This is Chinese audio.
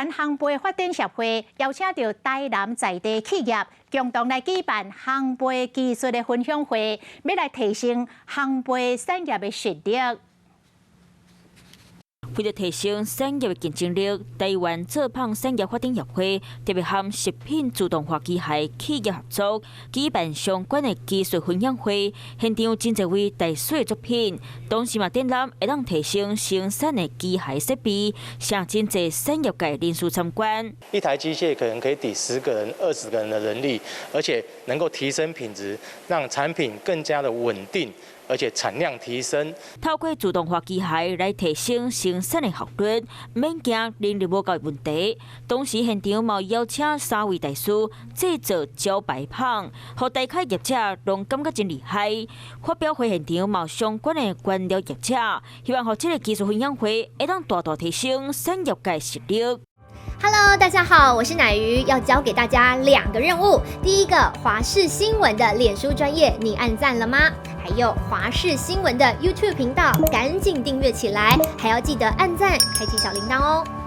湾烘焙发展协会邀请到台南在地企业共同来举办烘焙技术的分享会，要来提升烘焙产业的实力。为了提升产业的竞争力，台湾做胖产业发展协会特别和食品自动化机械企业合作，举办相关的技术分享会。现场真侪位大水的作品，同时嘛展览会当提升生产的机械设备，向真侪产业界人士参观。一台机械可能可以抵10个人、20个人的人力，而且能够提升品质，让产品更加的稳定。而且产量提升，透过自动化机械来提升生产的效率，免惊人力无够的问题。同时，现场嘛邀请3位大师制作招牌棒，让大咖业者拢感觉真厉害。发表会现场嘛相关的官僚业者，希望让这个技术分享会会当大大提升产业界实力。Hello， 大家好，我是乃瑜，要教给大家2个任务。第一个，华视新闻的脸书专页，你按赞了吗？还有华视新闻的 YouTube 频道，赶紧订阅起来，还要记得按赞，开启小铃铛哦。